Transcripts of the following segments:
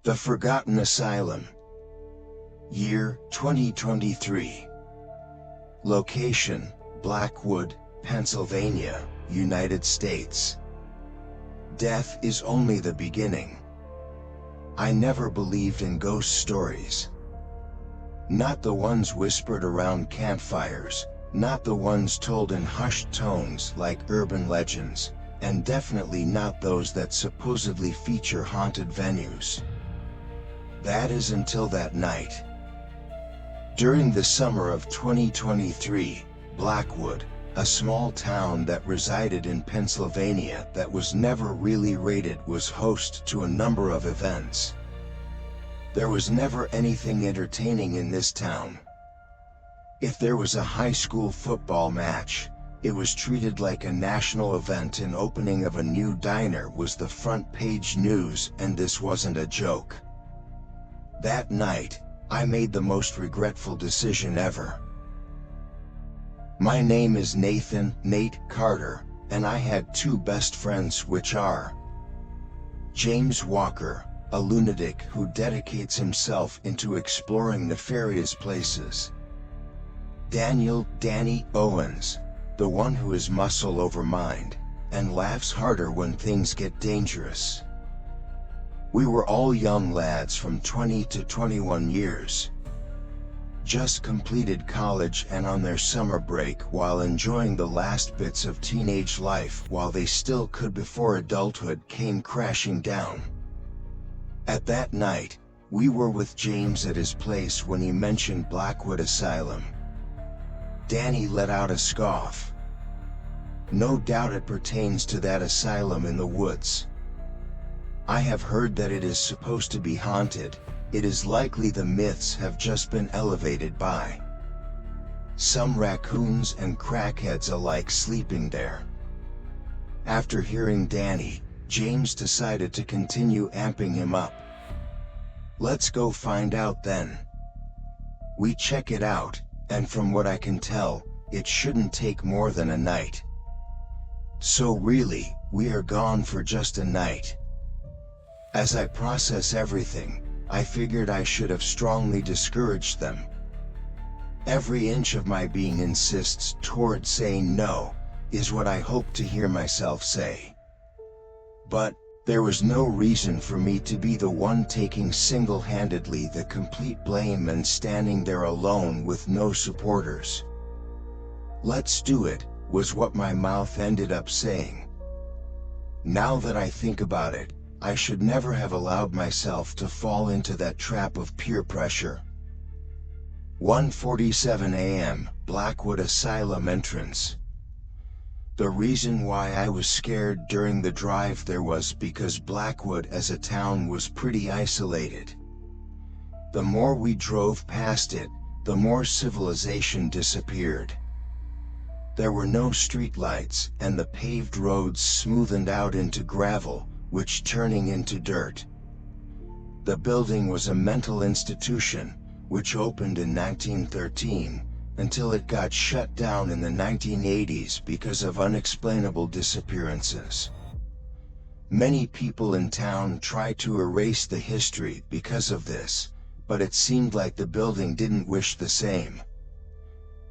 The Forgotten Asylum. Year 2023. Location: Blackwood, Pennsylvania, United States. Death is only the beginning. I never believed in ghost stories. Not the ones whispered around campfires, not the ones told in hushed tones like urban legends, and definitely not those that supposedly feature haunted venues. That is until that night. During the summer of 2023, Blackwood, a small town that resided in Pennsylvania that was never really rated, was host to a number of events. There was never anything entertaining in this town. If there was a high school football match, it was treated like a national event, and opening of a new diner was the front page news, and this wasn't a joke. That night, I made the most regretful decision ever. My name is Nate Carter, and I had two best friends, which are James Walker, a lunatic who dedicates himself into exploring nefarious places. Danny Owens, the one who is muscle over mind, and laughs harder when things get dangerous. We were all young lads from 20 to 21 years. Just completed college and on their summer break while enjoying the last bits of teenage life while they still could before adulthood came crashing down. At that night, we were with James at his place when he mentioned Blackwood Asylum. Danny let out a scoff. No doubt it pertains to that asylum in the woods. I have heard that it is supposed to be haunted. It is likely the myths have just been elevated by some raccoons and crackheads alike sleeping there. After hearing Danny, James decided to continue amping him up. Let's go find out then. We check it out, and from what I can tell, it shouldn't take more than a night. So really, we are gone for just a night. As I process everything, I figured I should have strongly discouraged them. Every inch of my being insists toward saying no, is what I hope to hear myself say. But there was no reason for me to be the one taking single-handedly the complete blame and standing there alone with no supporters. Let's do it, was what my mouth ended up saying. Now that I think about it, I should never have allowed myself to fall into that trap of peer pressure. 1:47 a.m., Blackwood Asylum entrance. The reason why I was scared during the drive there was because Blackwood as a town was pretty isolated. The more we drove past it, the more civilization disappeared. There were no streetlights, and the paved roads smoothened out into gravel, which turning into dirt. The building was a mental institution, which opened in 1913, until it got shut down in the 1980s because of unexplainable disappearances. Many people in town tried to erase the history because of this, but it seemed like the building didn't wish the same.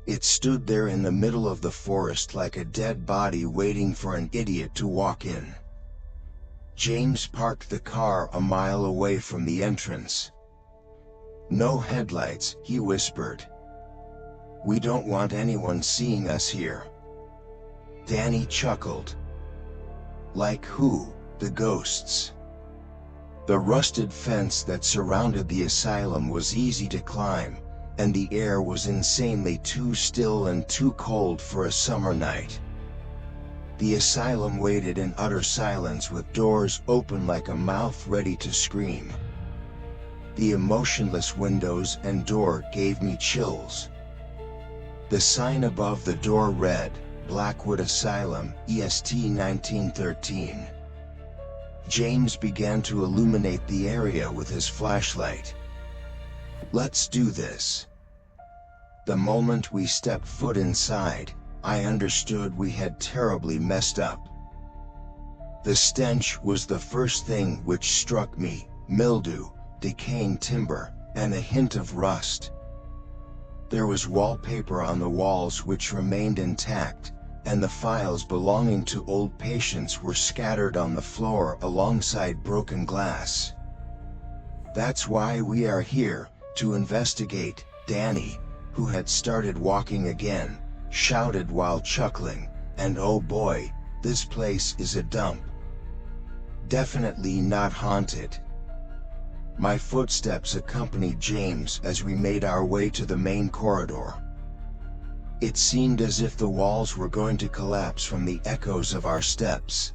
It stood there in the middle of the forest like a dead body waiting for an idiot to walk in. James parked the car a mile away from the entrance. No headlights, he whispered. We don't want anyone seeing us here. Danny chuckled. Like who? The ghosts. The rusted fence that surrounded the asylum was easy to climb, and the air was insanely too still and too cold for a summer night. The asylum waited in utter silence with doors open like a mouth ready to scream. The emotionless windows and door gave me chills. The sign above the door read, Blackwood Asylum, EST 1913. James began to illuminate the area with his flashlight. Let's do this. The moment we stepped foot inside, I understood we had terribly messed up. The stench was the first thing which struck me, mildew, decaying timber, and a hint of rust. There was wallpaper on the walls which remained intact, and the files belonging to old patients were scattered on the floor alongside broken glass. "That's why we are here, to investigate," Danny, who had started walking again, shouted while chuckling, "and oh boy, this place is a dump. Definitely not haunted." My footsteps accompanied James as we made our way to the main corridor. It seemed as if the walls were going to collapse from the echoes of our steps.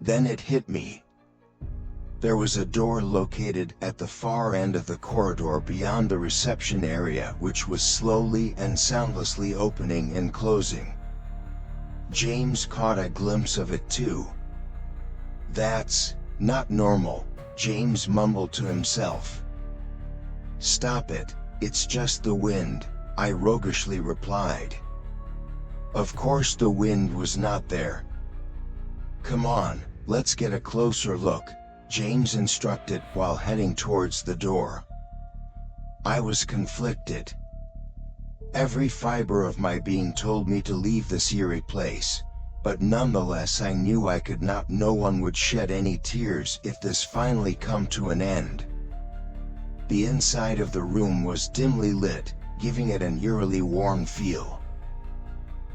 Then it hit me. There was a door located at the far end of the corridor beyond the reception area which was slowly and soundlessly opening and closing. James caught a glimpse of it too. "That's not normal," James mumbled to himself. "Stop it, it's just the wind," I roguishly replied. Of course the wind was not there. "Come on, let's get a closer look," James instructed while heading towards the door. I was conflicted. Every fiber of my being told me to leave this eerie place, but nonetheless I knew I could not. No one would shed any tears if this finally come to an end. The inside of the room was dimly lit, giving it an eerily warm feel.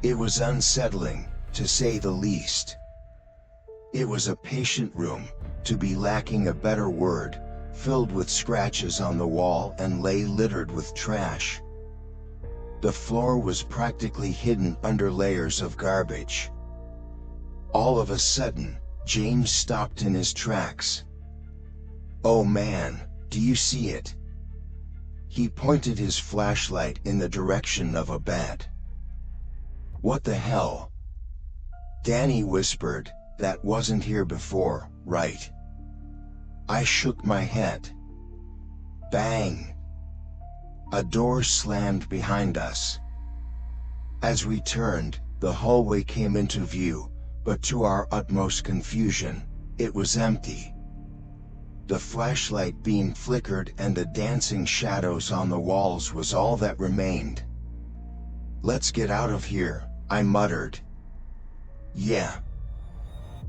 It was unsettling, to say the least. It was a patient room, to be lacking a better word, filled with scratches on the wall and lay littered with trash. The floor was practically hidden under layers of garbage. All of a sudden, James stopped in his tracks. "Oh man, do you see it?" He pointed his flashlight in the direction of a bed. "What the hell?" Danny whispered, "That wasn't here before, right?" I shook my head. Bang! A door slammed behind us. As we turned, the hallway came into view, but to our utmost confusion, it was empty. The flashlight beam flickered and the dancing shadows on the walls was all that remained. "Let's get out of here," I muttered. "Yeah.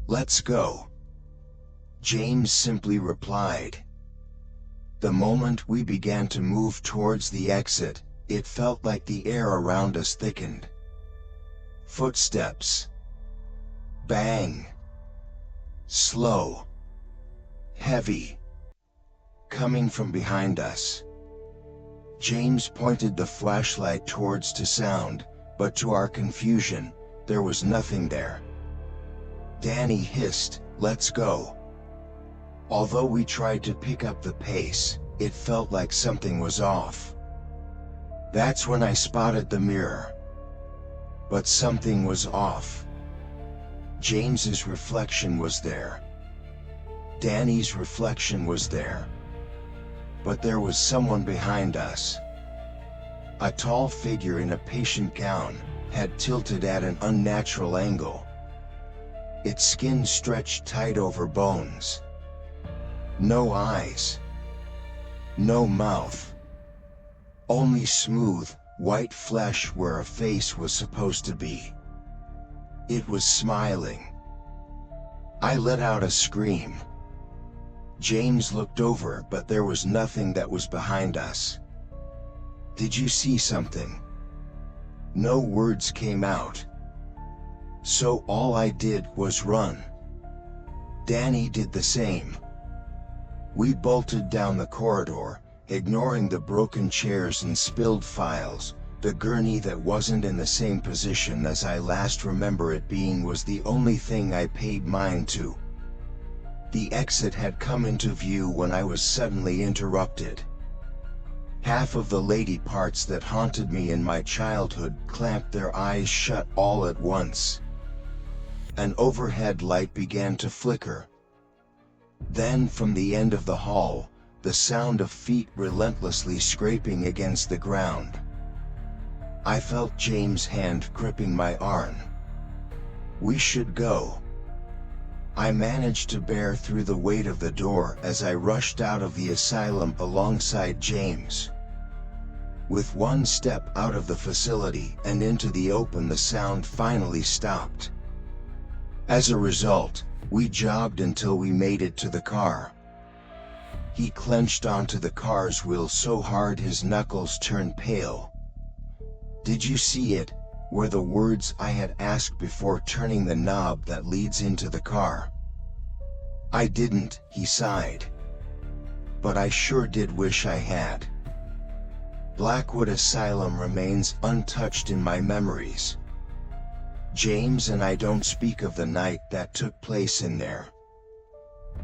Let's go," James simply replied. The moment we began to move towards the exit, it felt like the air around us thickened. Footsteps. Bang. Slow. Heavy. Coming from behind us. James pointed the flashlight towards to sound, but to our confusion, there was nothing there. Danny hissed, "Let's go." Although we tried to pick up the pace, it felt like something was off. That's when I spotted the mirror. But something was off. James's reflection was there. Danny's reflection was there. But there was someone behind us. A tall figure in a patient gown, head tilted at an unnatural angle. Its skin stretched tight over bones. No eyes. No mouth. Only smooth, white flesh where a face was supposed to be. It was smiling. I let out a scream. James looked over, but there was nothing that was behind us. "Did you see something?" No words came out. So all I did was run. Danny did the same. We bolted down the corridor, ignoring the broken chairs and spilled files. The gurney that wasn't in the same position as I last remember it being was the only thing I paid mind to. The exit had come into view when I was suddenly interrupted. Half of the lady parts that haunted me in my childhood clamped their eyes shut all at once. An overhead light began to flicker. Then from the end of the hall, the sound of feet relentlessly scraping against the ground. I felt James' hand gripping my arm. "We should go." I managed to bear through the weight of the door as I rushed out of the asylum alongside James. With one step out of the facility and into the open, the sound finally stopped. As a result, we jogged until we made it to the car. He clenched onto the car's wheel so hard his knuckles turned pale. "Did you see it?" were the words I had asked before turning the knob that leads into the car. "I didn't," he sighed. "But I sure did wish I had." Blackwood Asylum remains untouched in my memories. James and I don't speak of the night that took place in there.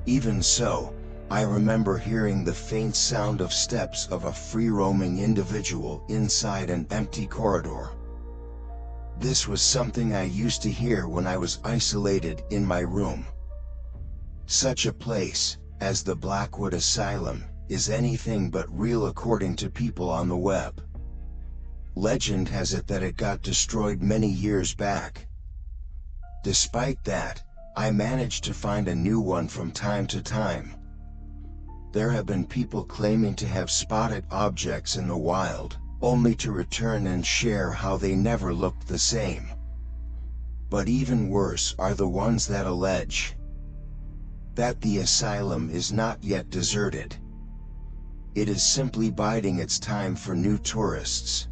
Even so, I remember hearing the faint sound of steps of a free-roaming individual inside an empty corridor. This was something I used to hear when I was isolated in my room. Such a place, as the Blackwood Asylum, is anything but real according to people on the web. Legend has it that it got destroyed many years back. Despite that, I managed to find a new one from time to time. There have been people claiming to have spotted objects in the wild, only to return and share how they never looked the same. But even worse are the ones that allege that the asylum is not yet deserted. It is simply biding its time for new tourists.